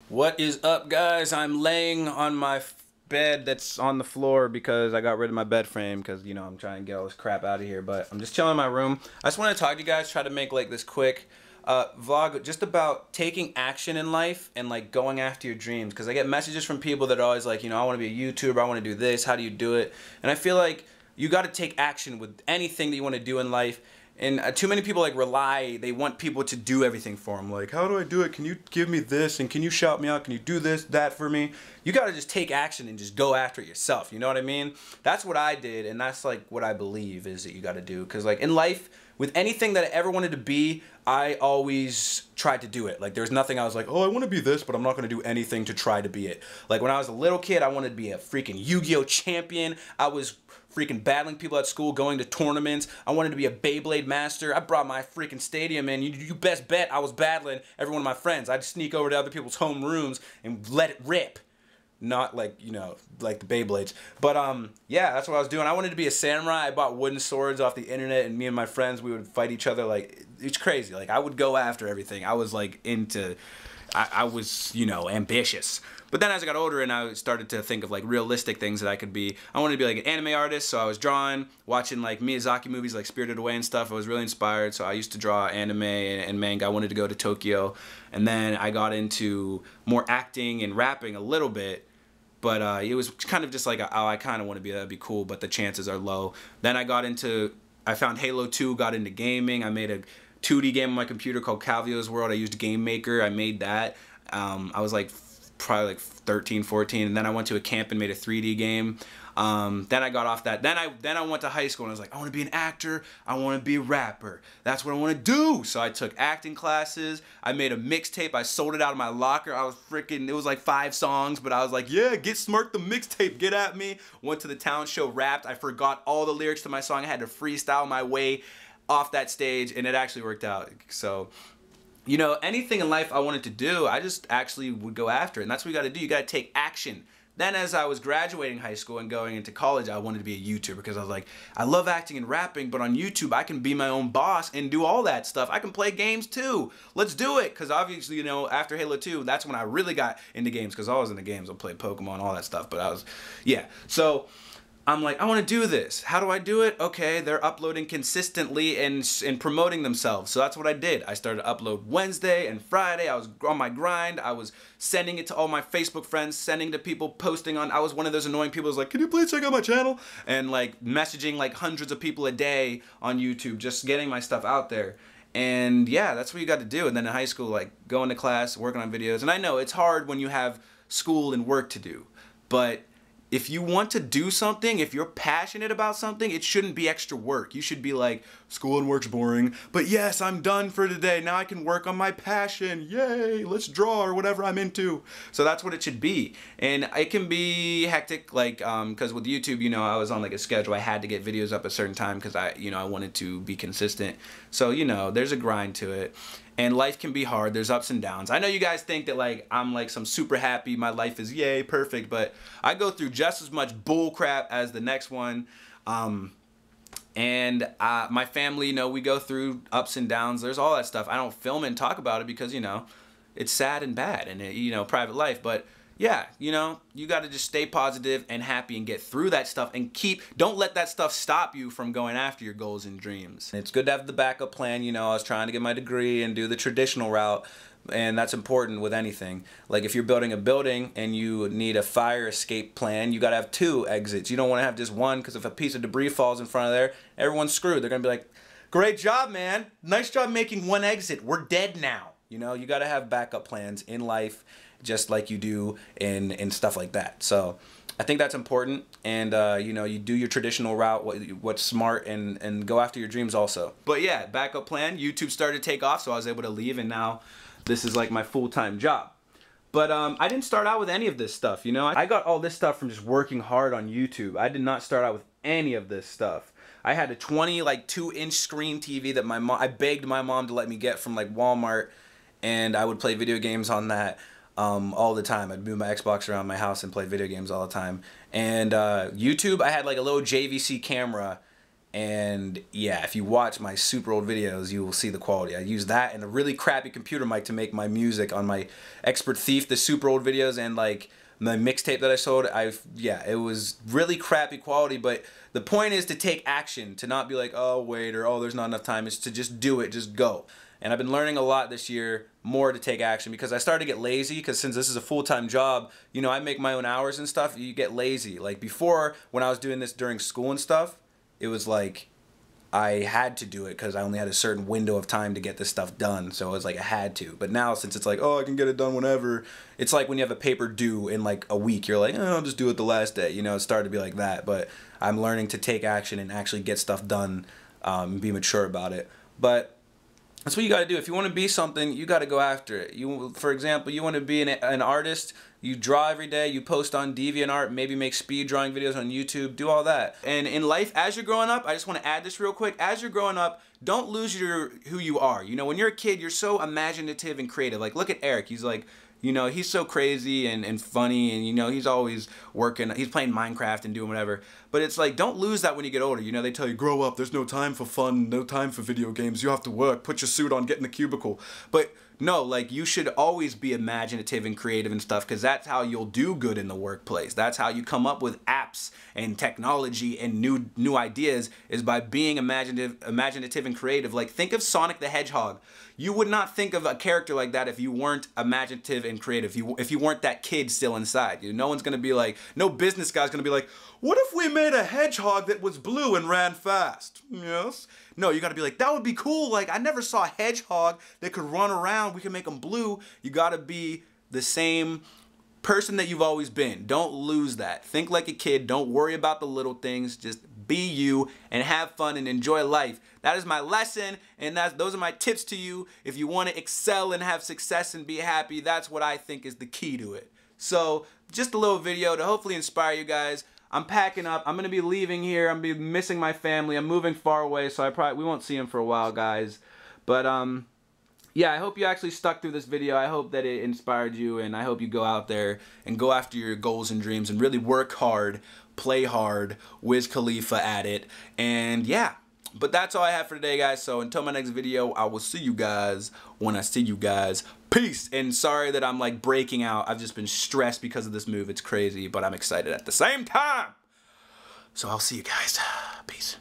What is up, guys? I'm laying on my bed that's on the floor because I got rid of my bed frame because, you know, I'm trying to get all this crap out of here. But I'm just chilling in my room. I just want to talk to you guys, try to make like this quick vlog just about taking action in life and like going after your dreams. Because I get messages from people that are always like, you know, I want to be a YouTuber, I want to do this, how do you do it? And I feel like you got to take action with anything that you want to do in life. And too many people like they want people to do everything for them. Like, how do I do it? Can you give me this? And can you shout me out? Can you do this, that for me? You gotta just take action and just go after it yourself. You know what I mean? That's what I did, and that's like what I believe is that you gotta do. Cause like in life, with anything that I ever wanted to be, I always tried to do it. Like there's nothing I was like, oh, I want to be this, but I'm not gonna do anything to try to be it. Like when I was a little kid, I wanted to be a freaking Yu-Gi-Oh champion. I was freaking battling people at school, going to tournaments. I wanted to be a Beyblade master. I brought my freaking stadium in. You best bet I was battling every one of my friends. I'd sneak over to other people's home rooms and let it rip. Not like, you know, like the Beyblades. But yeah, that's what I was doing. I wanted to be a samurai. I bought wooden swords off the internet, and me and my friends, we would fight each other. Like, it's crazy. Like, I would go after everything. I was like into, I was, you know, ambitious. But then as I got older and I started to think of like realistic things that I could be, I wanted to be like an anime artist, so I was drawing, watching like Miyazaki movies like Spirited Away and stuff. I was really inspired, so I used to draw anime and manga. I wanted to go to Tokyo, and then I got into more acting and rapping a little bit, but it was kind of just like, oh, I kind of want to be, that'd be cool, but the chances are low. Then I found Halo 2, got into gaming. I made a 2D game on my computer called Calvio's World. I used Game Maker. I made that. I was like probably like 13, 14, and then I went to a camp and made a 3D game. Then I got off that. Then I went to high school and I was like, I want to be an actor. I want to be a rapper. That's what I want to do. So I took acting classes. I made a mixtape. I sold it out of my locker. I was freaking, it was like 5 songs, but I was like, yeah, get Smirk the mixtape. Get at me. Went to the talent show, rapped. I forgot all the lyrics to my song. I had to freestyle my way off that stage, and it actually worked out. So, you know, anything in life I wanted to do, I just actually would go after it. And that's what you got to do. You got to take action. Then as I was graduating high school and going into college, I wanted to be a YouTuber because I was like, I love acting and rapping, but on YouTube, I can be my own boss and do all that stuff. I can play games too. Let's do it. Because obviously, you know, after Halo 2, that's when I really got into games, because I was into games. I played Pokemon, all that stuff. But I was, yeah. So I'm like, I want to do this. How do I do it? Okay, they're uploading consistently and promoting themselves. So that's what I did. I started to upload Wednesday and Friday. I was on my grind. I was sending it to all my Facebook friends, sending to people, posting on. I was one of those annoying people who's like, can you please check out my channel? And like messaging like hundreds of people a day on YouTube, just getting my stuff out there. And yeah, that's what you got to do. And then in high school, like going to class, working on videos. And I know it's hard when you have school and work to do, but if you want to do something, if you're passionate about something, it shouldn't be extra work. You should be like, school and work's boring, but yes, I'm done for today. Now I can work on my passion. Yay, let's draw or whatever I'm into. So that's what it should be. And it can be hectic, like, because with YouTube, you know, I was on like a schedule. I had to get videos up a certain time because I wanted to be consistent. So, you know, there's a grind to it. And life can be hard. There's ups and downs. I know you guys think that like I'm like some super happy, my life is yay, perfect, but I go through just as much bull crap as the next one. And my family, you know, we go through ups and downs. There's all that stuff. I don't film it and talk about it because, you know, it's sad and bad and, you know, private life. But yeah, you know, you got to just stay positive and happy and get through that stuff and don't let that stuff stop you from going after your goals and dreams. It's good to have the backup plan. You know, I was trying to get my degree and do the traditional route, and that's important with anything. Like if you're building a building and you need a fire escape plan, you got to have 2 exits. You don't want to have just one, because if a piece of debris falls in front of there, everyone's screwed. They're going to be like, great job, man. Nice job making 1 exit. We're dead now. You know, you got to have backup plans in life, just like you do in stuff like that. So I think that's important, and you know, you do your traditional route, what's smart, and go after your dreams also. But yeah, backup plan. YouTube started to take off, so I was able to leave, and now this is like my full-time job. But I didn't start out with any of this stuff, you know. I got all this stuff from just working hard on YouTube. I did not start out with any of this stuff. I had a 2-inch screen TV that I begged my mom to let me get from like Walmart, and I would play video games on that all the time. I'd move my Xbox around my house and play video games all the time. And YouTube, I had like a little JVC camera, And yeah, if you watch my super old videos, you will see the quality. I use that and a really crappy computer mic to make my music on my Expert Thief, the super old videos, and like the mixtape that I sold. Yeah, it was really crappy quality, but the point is to take action, to not be like, oh wait, or oh there's not enough time. It's to just do it, just go. And I've been learning a lot this year, more to take action, because I started to get lazy, because since this is a full-time job, you know, I make my own hours and stuff, you get lazy. Like before, when I was doing this during school and stuff, it was like I had to do it because I only had a certain window of time to get this stuff done. So it was like I had to. But now, since it's like, oh, I can get it done whenever, it's like when you have a paper due in like a week, you're like, oh, I'll just do it the last day. You know, it started to be like that. But I'm learning to take action and actually get stuff done, and be mature about it. But that's what you got to do. If you want to be something, you got to go after it. You, for example, you want to be an artist, you draw every day, you post on DeviantArt, maybe make speed drawing videos on YouTube, do all that. And in life, as you're growing up, I just want to add this real quick. As you're growing up, don't lose who you are. You know, when you're a kid, you're so imaginative and creative. Like, look at Eric. He's like, you know, he's so crazy and funny, and you know, he's always working, he's playing Minecraft and doing whatever. But it's like, don't lose that when you get older. You know, they tell you, grow up, there's no time for fun, no time for video games, you have to work, put your suit on, get in the cubicle. But no, like, you should always be imaginative and creative and stuff, because that's how you'll do good in the workplace. That's how you come up with apps and technology and new ideas, is by being imaginative and creative. Like, think of Sonic the Hedgehog. You would not think of a character like that if you weren't imaginative and creative. If you weren't that kid still inside. You know, no one's gonna be like, no business guy's gonna be like, what if we made a hedgehog that was blue and ran fast? Yes. No, you gotta be like, that would be cool. Like, I never saw a hedgehog that could run around. We can make them blue. You gotta be the same person that you've always been. Don't lose that. Think like a kid. Don't worry about the little things. Just be you and have fun and enjoy life. That is my lesson, and those are my tips to you. If you want to excel and have success and be happy, that's what I think is the key to it. So, just a little video to hopefully inspire you guys. I'm packing up. I'm gonna be leaving here. I'm gonna be missing my family. I'm moving far away, so we won't see them for a while, guys. But yeah, I hope you actually stuck through this video. I hope that it inspired you, and I hope you go out there and go after your goals and dreams and really work hard, play hard, Wiz Khalifa at it, and yeah. But that's all I have for today, guys. So until my next video, I will see you guys when I see you guys. Peace. And sorry that I'm like breaking out. I've just been stressed because of this move. It's crazy, but I'm excited at the same time. So I'll see you guys. Peace.